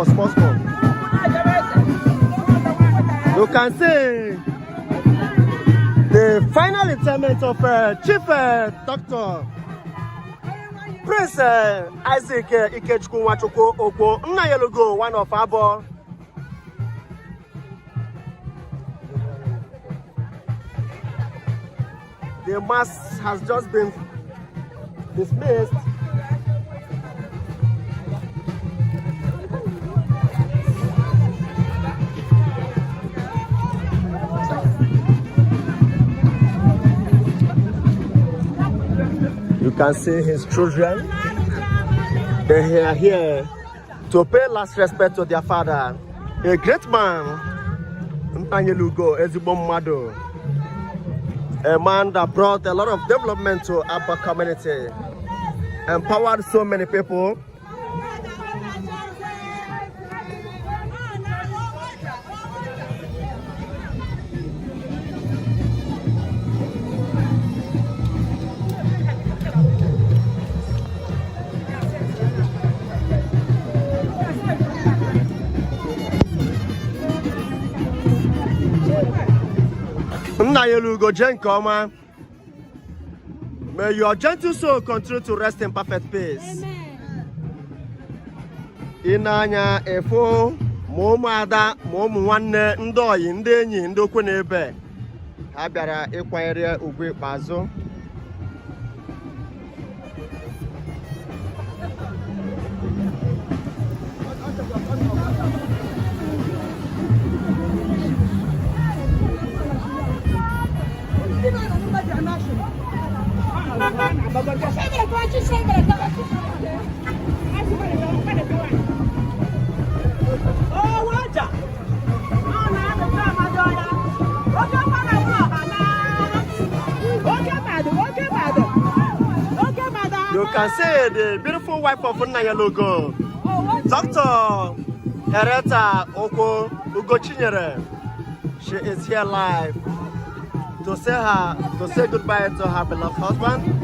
small. You can see the final interment of Chief Doctor Prince Isaac Ikechukwu Ukwu, Nnayelugo, one of Abor. The mass has just been dismissed. You can see his children. They are here to pay last respect to their father, a great man, Nnayelugo Ezibomado, a man that brought a lot of development to our community, empowered so many people. Nnayelugo Jenkoma, may your gentle soul continue to rest in perfect peace. Inanya efo Momada Momwane Ndoyi Ndenyi Ndokunebe Abara Equire Ugwe Bazo. You can see the beautiful wife of Nnayelugo, Dr. Hereta Oko Ugochinyere. She is here live to say goodbye to her beloved husband.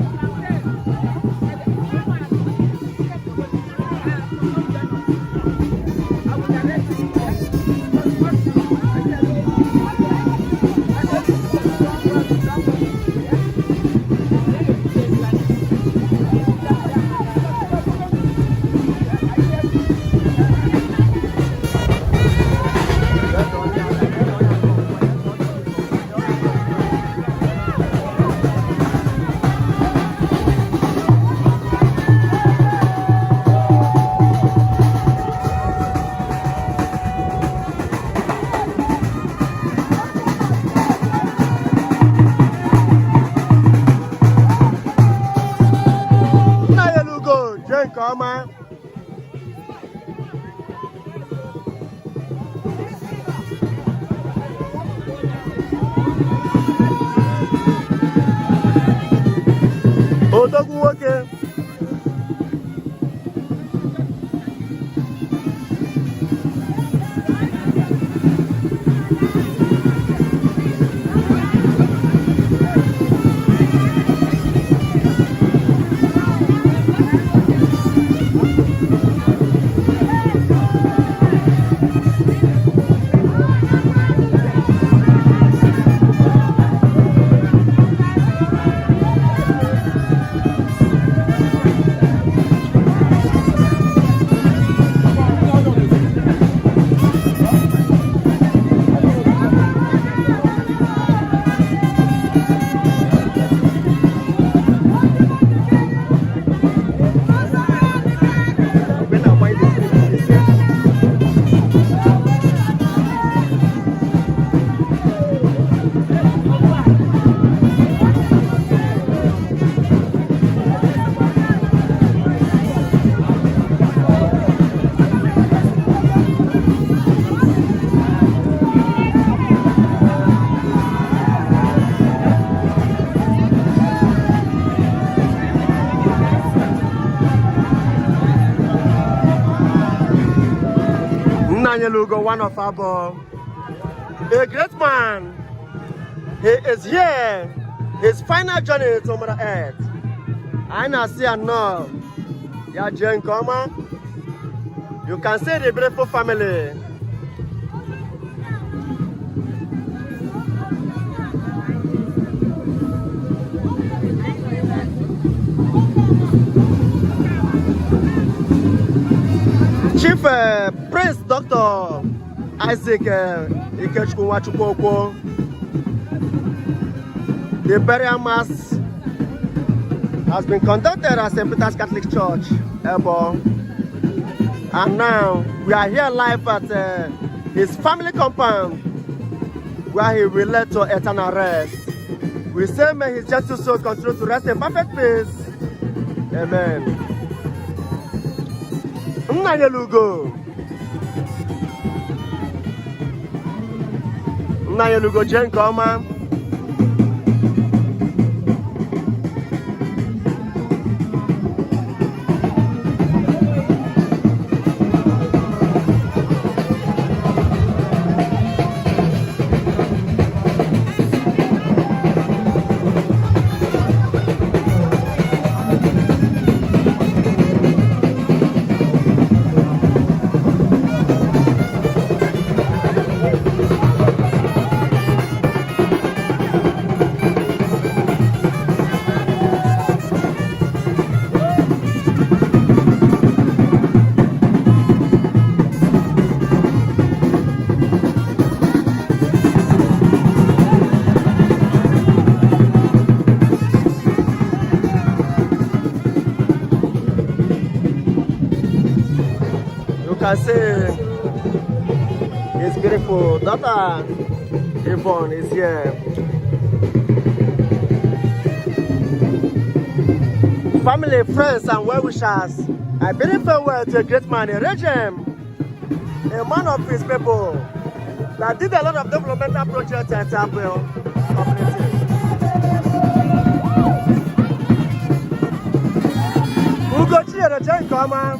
Come on. Okay. Nnayelugo, one of Abor, a great man. He is here, his final journey to Mother Earth. I now see and know. Ya Jenkoma, You can see the beautiful family. Chief Prince Dr. Isaac Ikechukwu Ukwu. The burial mass has been conducted at St. Peter's Catholic Church, Abor. And now we are here live at his family compound where he will lead to eternal rest. We say may his gentle soul continue to rest in perfect peace. Amen. Nnayelugo. Nnayelugo Jane Koma. You can see his beautiful daughter Yvonne is here. Family, friends, and well-wishers, I bid farewell to a great man in Regem, a man of his people that did a lot of developmental projects at Abor community. Ugochi and Jane Koma.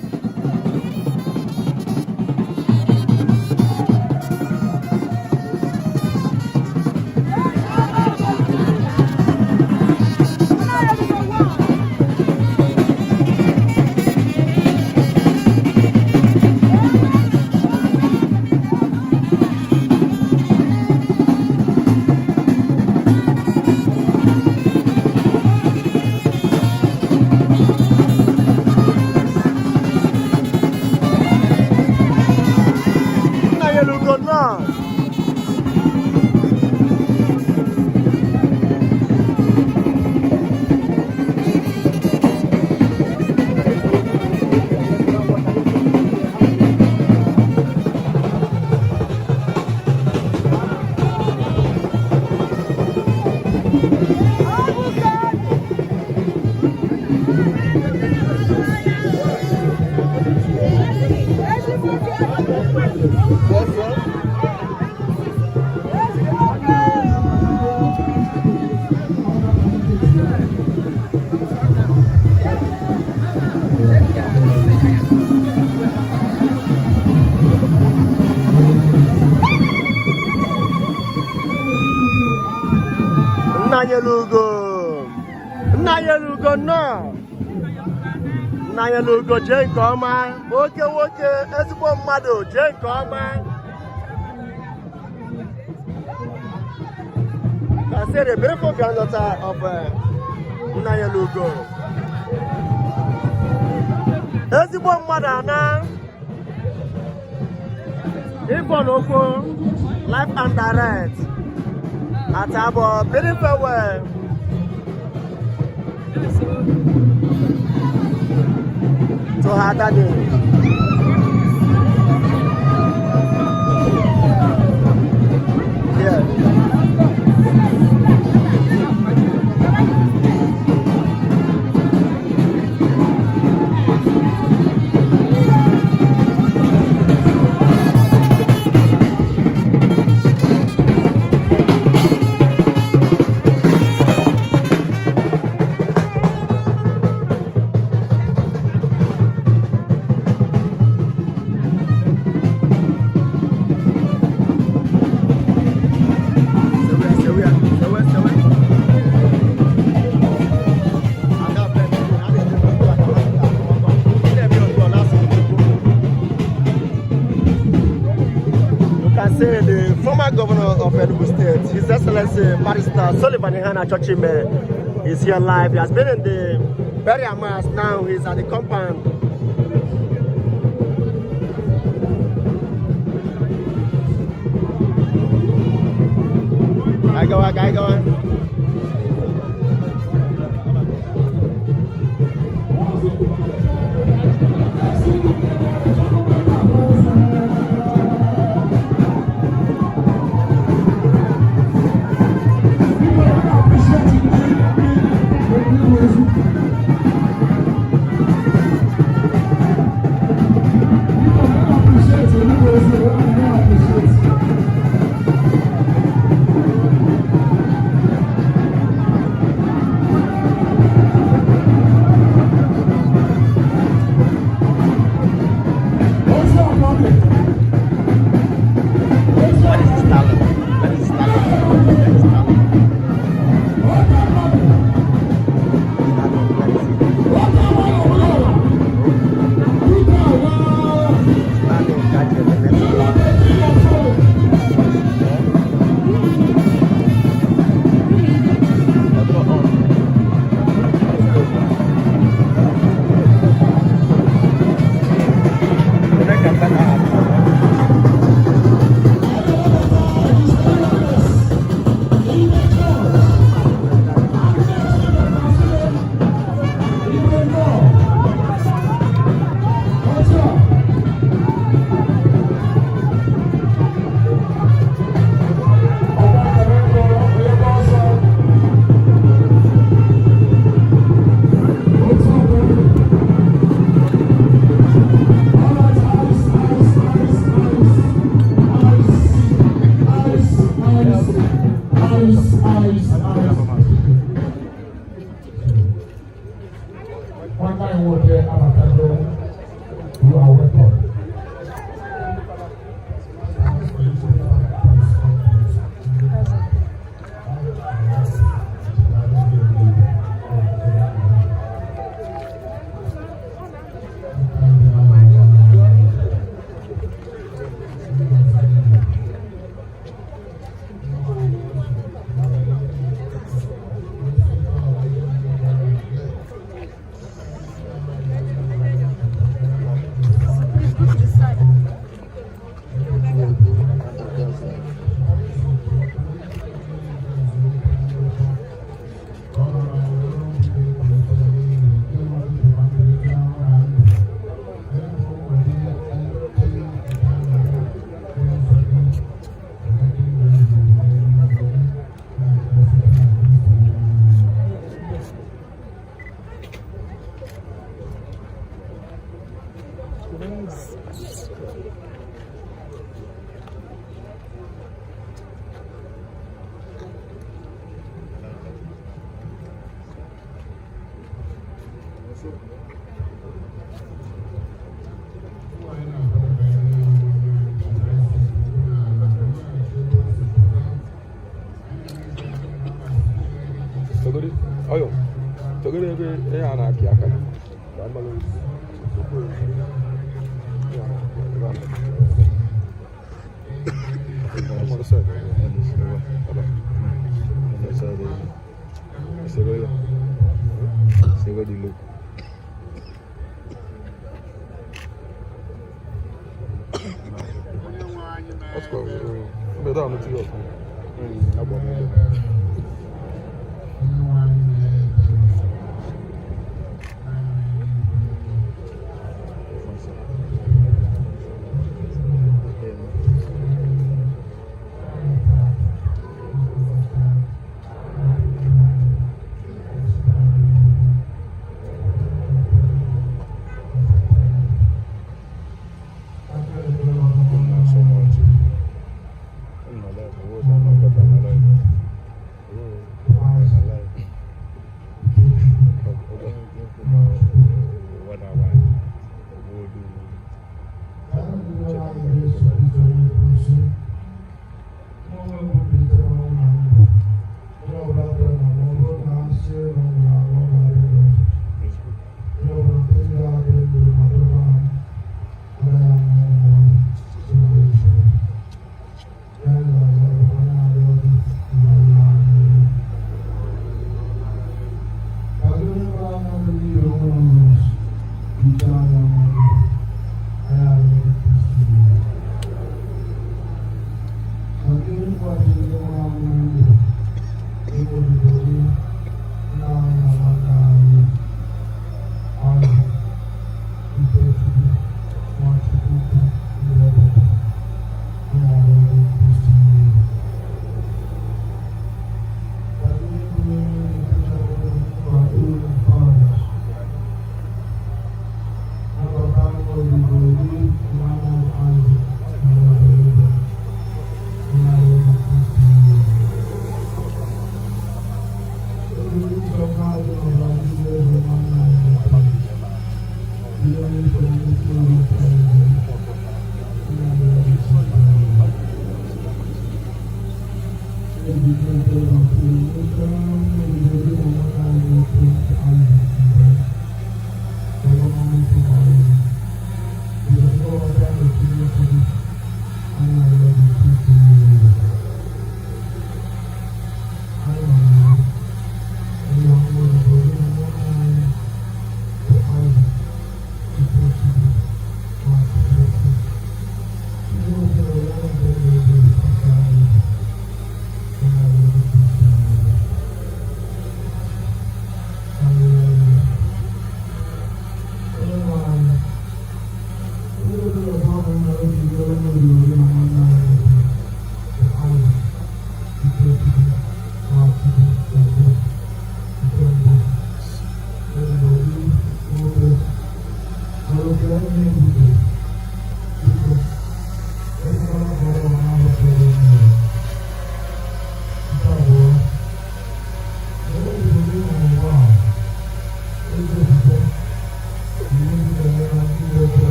Nnayelugo no. Nnayelugo Jane Koma. Woke ezigbo mmadụ Jane Koma. I said the beautiful granddaughter of Nnayelugo. Ezigbo mmadụ ana. Yvonne Ukwu, live and direct at Abor, bidding farewell to her daddy. former governor of Enugu State, His Excellency Barrister Sullivan Ihana Chochime, is here live. He has been in the burial mass. Now he's at the compound. I go on.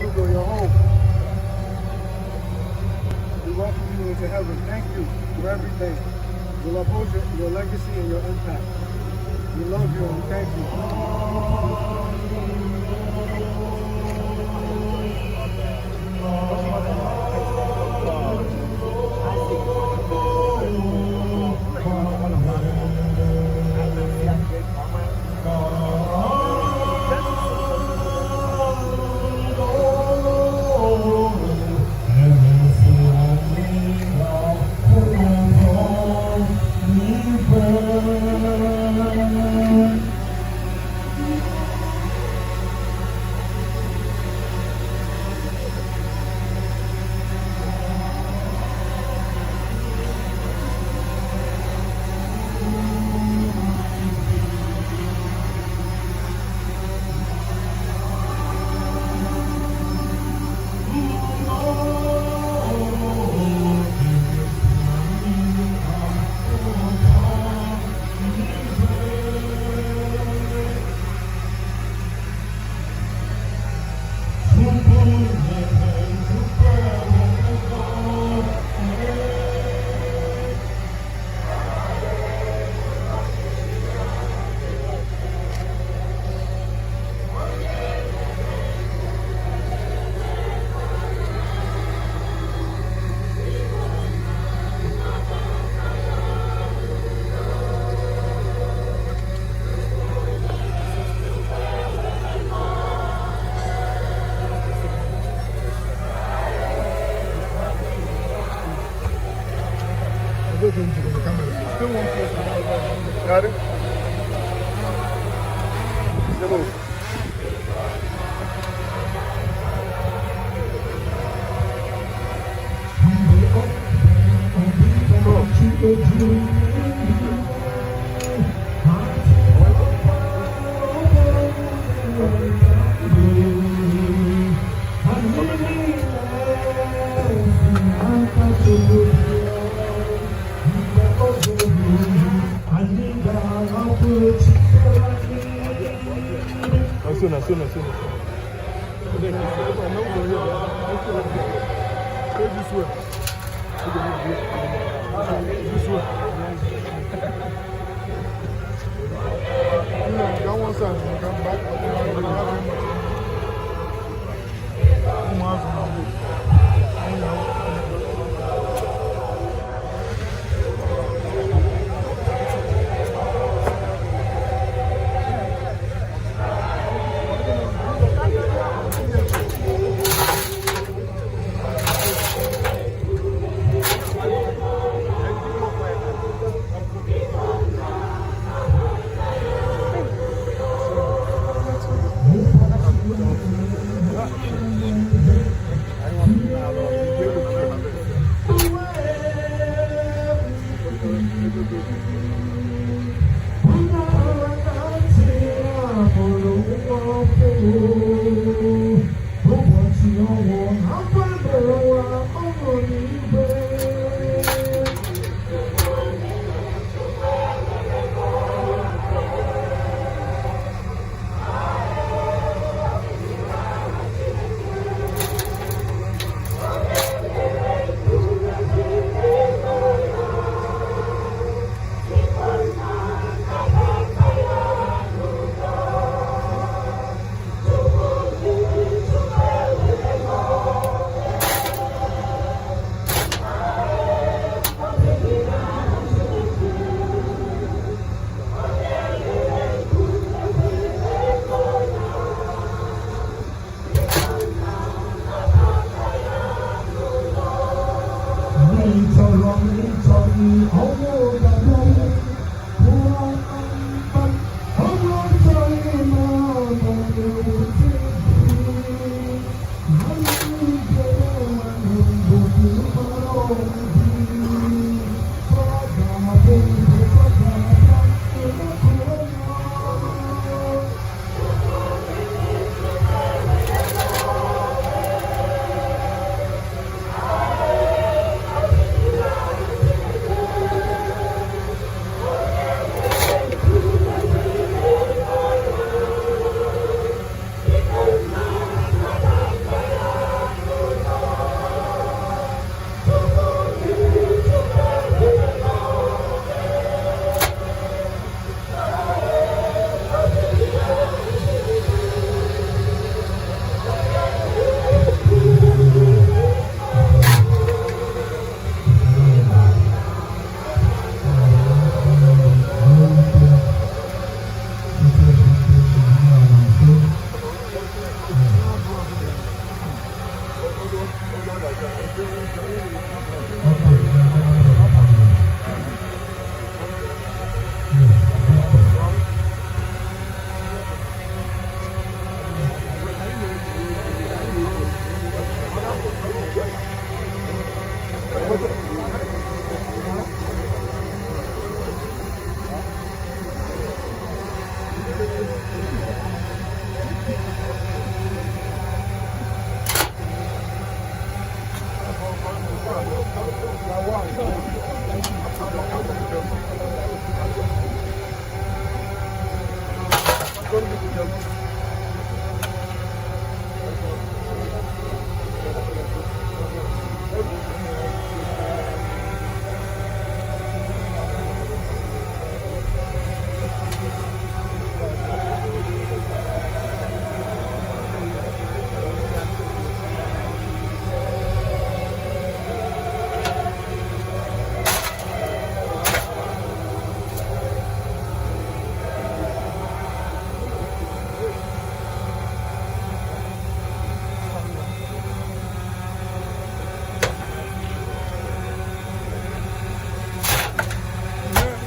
Ugo, you're home. We welcome you into heaven. Thank you for everything. We'll uphold your legacy and your impact. We love you and we thank you. Got it? Soon.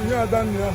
Yeah, done, yeah.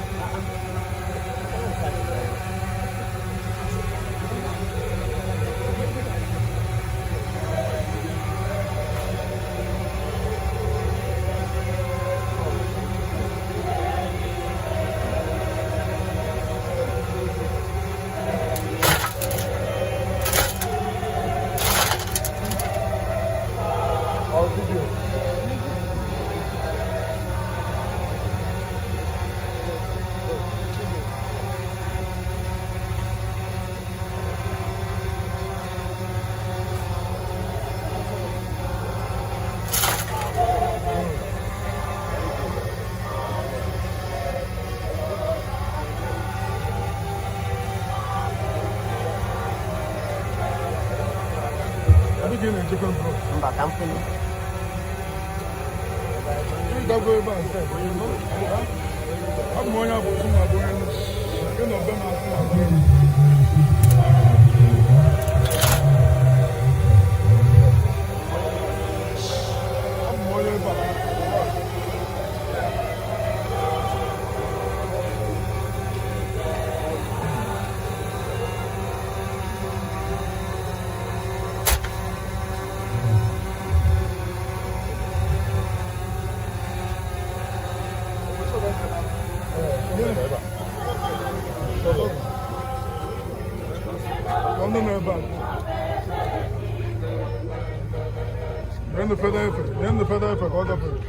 Mbak kampung. Ini go back. Aku mau nyapa semua boleh. Kena benar semua. Aku mau nyapa. Then the feather effect, all the food.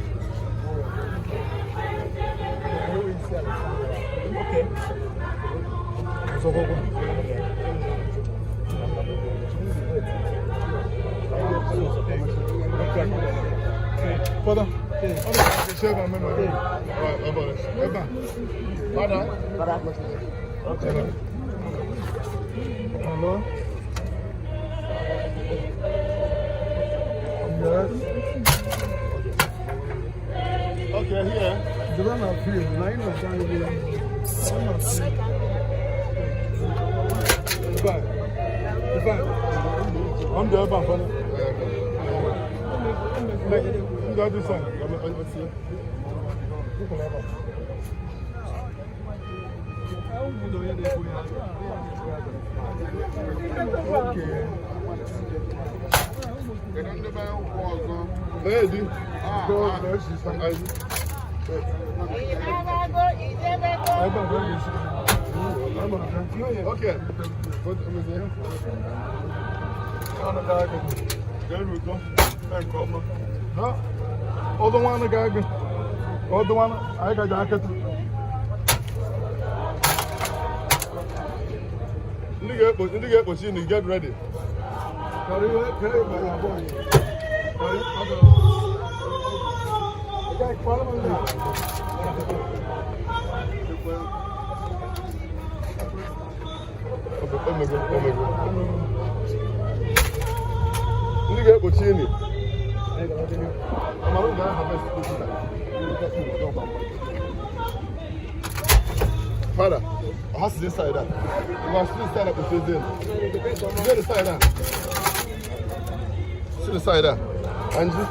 Okay. So go. Father. Okay. Hello. Yes. Okay, here. The one of you, the line of Daniel. I'm the other one. You got this one. Let's see. Okay. Lady, God bless you. Okay. There we go. Other one, the guy. Other one, I got jacket. Get ready. Father, how is this side up? You must still stand up and face in. Get the side up. See the side up. Angie.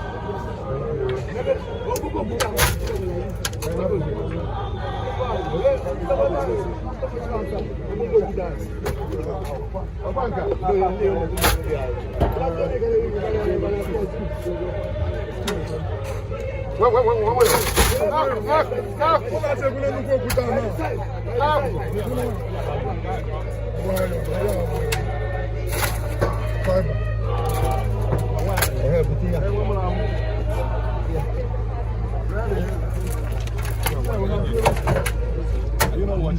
You know what?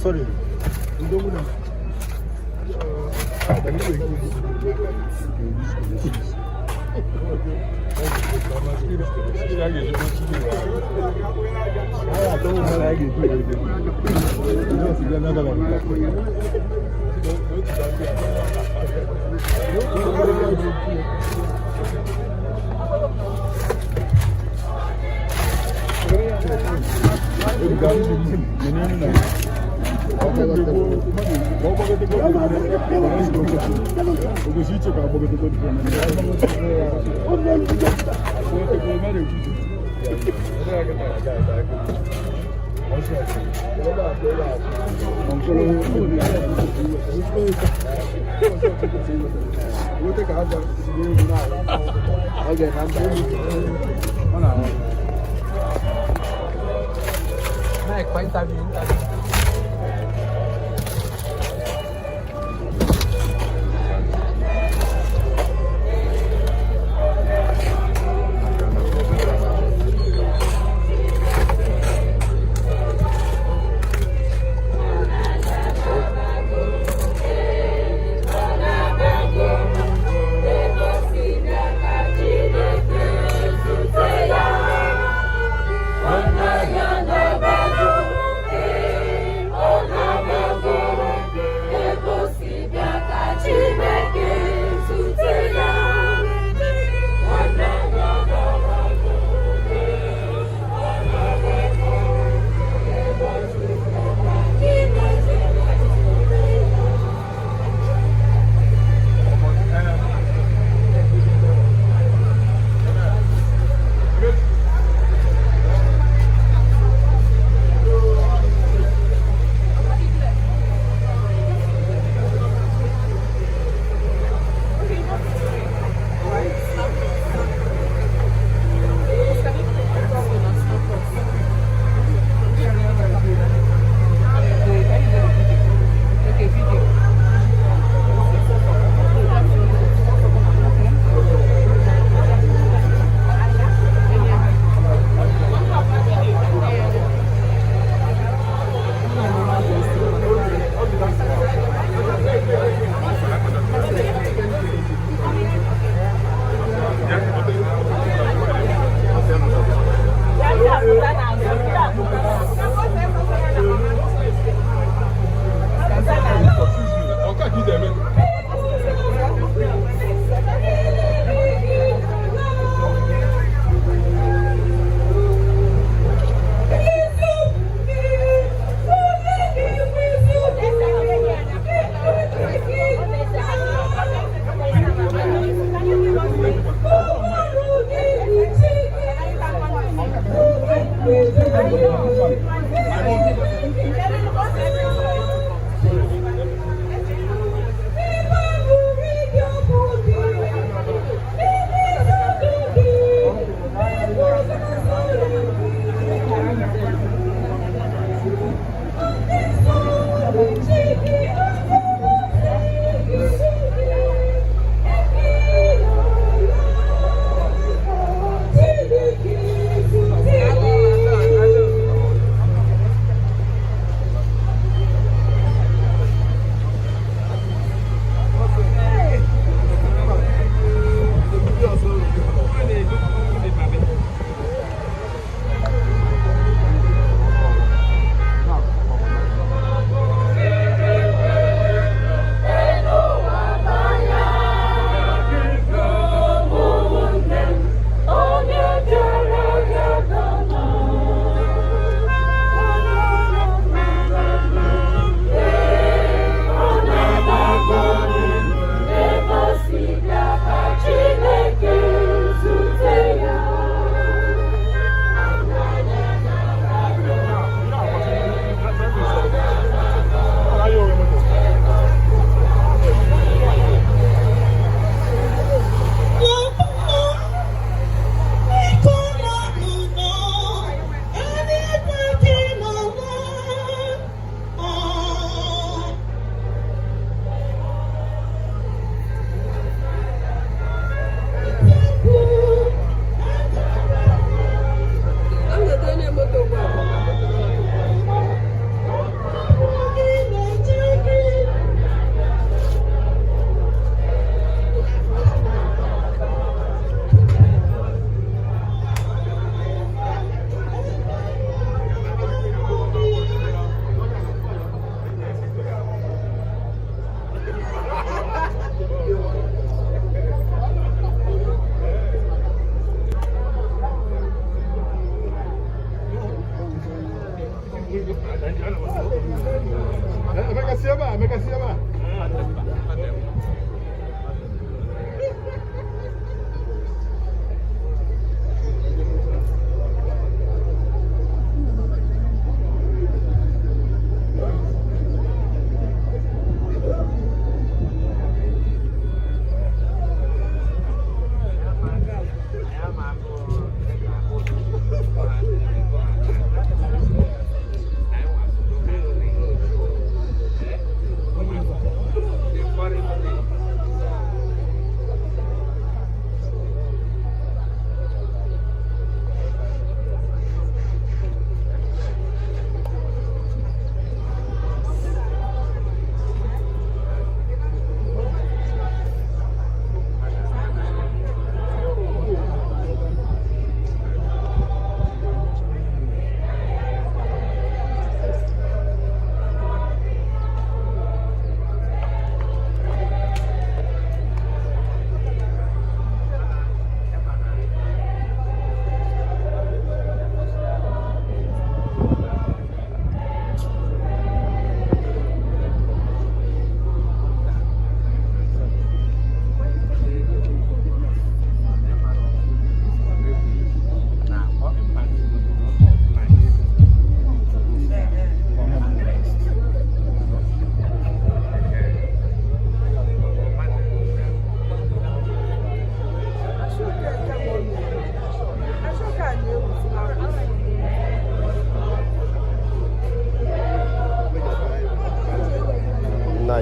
Sorry.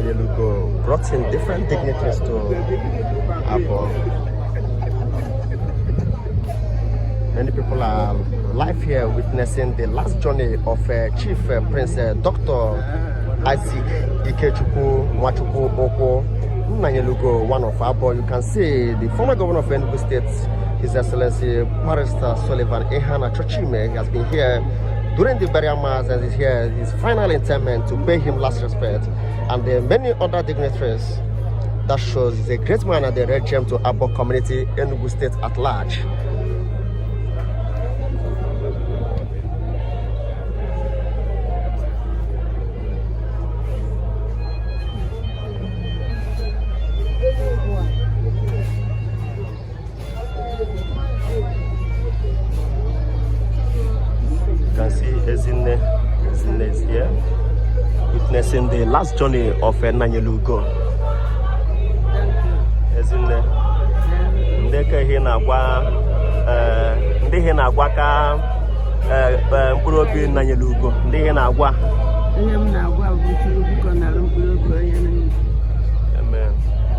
Nanyelugo brought in different dignitaries to Abor. Many people are live here witnessing the last journey of Chief Prince Dr. Isaac Ikechukwu Ukwu Nanyelugo, one of Abor. You can see the former governor of Enugu State, His Excellency Barrister Sullivan Ehana Chochime, has been here during the burial mass and is here his final internment to pay him last respect, and there are many other dignitaries. That shows he's a great man and a red gem to Abor community, Enugu State at large. You can see Ezinne is here, witnessing the last journey of Nanyelugo. Ezinne, ndeke he na-agwa ndị he na-agwa ka mkpụrụ obi Nanyelugo, ndị he na-agwa. Ihe m na-agwa bụ Chukwu biko nara mkpụrụ obi onye Nanyelugo. Amen.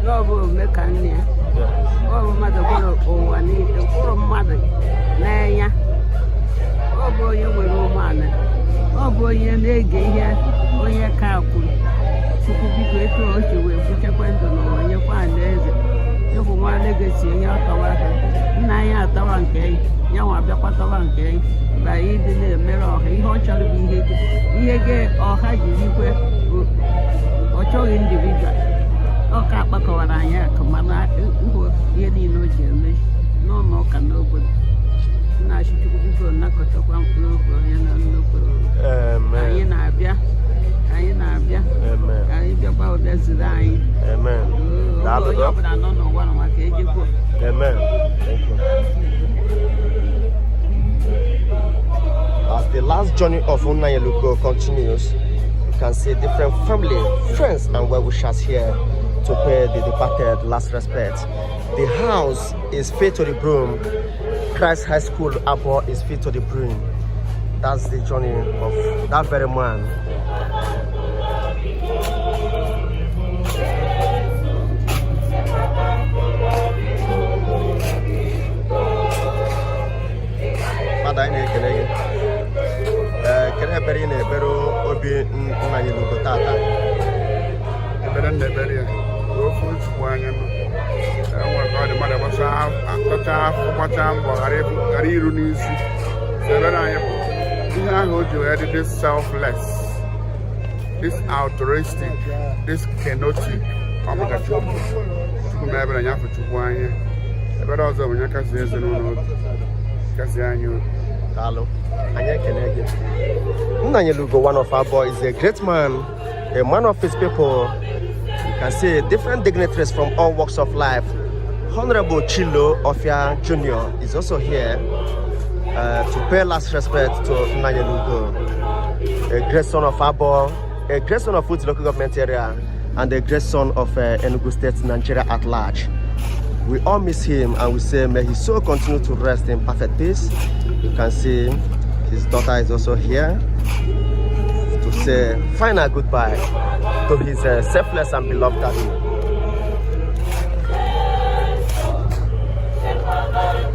Ọ bụ omeka nne ya. Ọ bụ mmadụ kwụrụ ụwa niile, kwụrụ mmadụ n'anya. Ọ bụ onye nwere ụmụala. Ọ bụ onye na-ege ihe onye ka kwuru. Chukwu biko etu o si wee buchekwa ndụ n'ụwa nyekwa alaeze. Ịhụ nwa legasi onye ọtawa aka. Nna anyị atawa nke anyị, ya nwa abịakwatawa nke anyị. Mgbe anyị dị na-emere ọha ihe ọ chọrọ bụ ihe gị ọha jiri kwe ọ chọghị individual. Ọ ka akpakọwara anyị aka mana ụhụ ihe niile o ji eme n'ụlọ ụka n'obodo. Nna Chukwu biko nakọtakwa mkpụrụ obi onye na nnukwu. Anyị na-abịa. Anyị bịakwa ụbịa ziri anyị. Onye ọbụla nọ n'ụwa nọ maka ejikwa. Amen. Thank you. As the last journey of Nanyelugo continues, you can see different family, friends, and well-wishers here to pay the departed last respect. The house is fit to the broom. Christ High School Abor is fit to the broom. That's the journey of that very man. Father, can I bury in a barrel or be Nanyelugo Tata? Go for it, one and the mother was I hold you at this selfless, this altruistic, this kenotic. Nanyelugo, one of our boys, is a great man, a man of his people. You can see different dignitaries from all walks of life. Honorable Chilo Ofia Jr. is also here to pay last respect to Nanyelugo, a great son of Abor, a great son of Uti local government area, and a great son of Enugu State, Nigeria at large. We all miss him and we say may his soul continue to rest in perfect peace. You can see his daughter is also here to say final goodbye to his selfless and beloved daddy.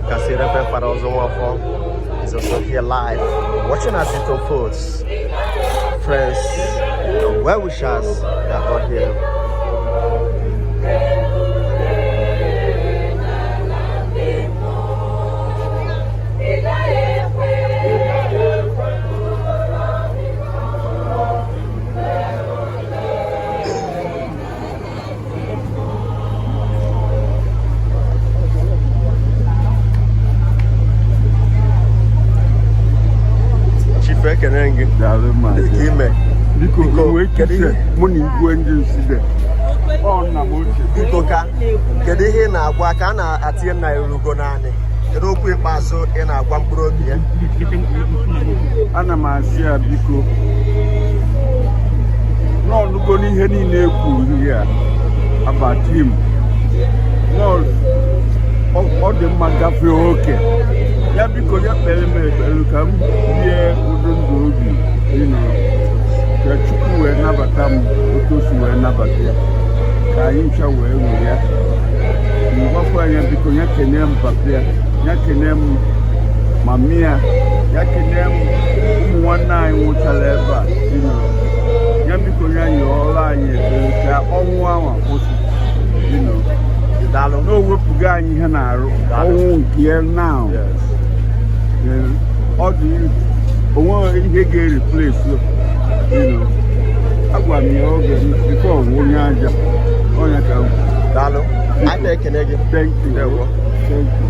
You can see Reverend Father Ozonwafo is also here live, watching as it unfolds. Friends and well-wishers, they are all here. Kedu ihe na-agwa ka a na-atinye Nanyelugo naanị? Kedu okwu ikpeazụ ị na-agwa mkpụrụ obi ya? Ana m asị ya biko n'ọnụgo n'ihe niile ekwuru ihe a about him. Ọ dị mma gafee oke ya biko ya kpere m ekpere ka m bie udo ndụ obi. Ikechukwu wee nabata m otu o si wee nabata ya ka anyị ncha wee were ya mgbakwa anya biko ya kene m papa ya kene m mami ya kene m ụmụ nwanne anyị nwụchara ebe a ya biko ya yi ọrụ anyị ekpere ka ọnwụ ahụ kwụsị n'owepụga anyị ihe na-arụ ọnwụ nke ya now ọ dị onwe ihe ga-eriplesi agwa m ya oge nke ọnwụ onye aja onye ka daalụ anyị na-ekene gị. Thank you. Thank you.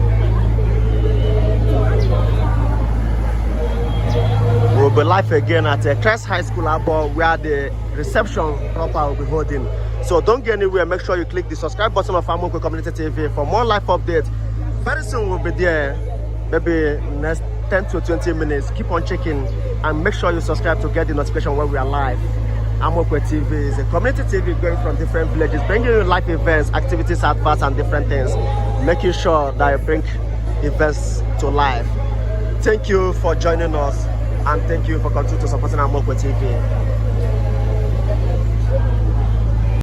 We'll be live again at Christ High School Abor, where the reception proper will be holding. So don't get anywhere. Make sure you click the subscribe button of Amoko Community TV for more live updates. Very soon we'll be there, maybe next 10 to 20 minutes. Keep on checking and make sure you subscribe to get the notification when we are live. Amoko TV is a community TV going from different villages, bringing you live events, activities, adverts, and different things, making sure that you bring events to life. Thank you for joining us, and thank you for continuing to support Amoko TV.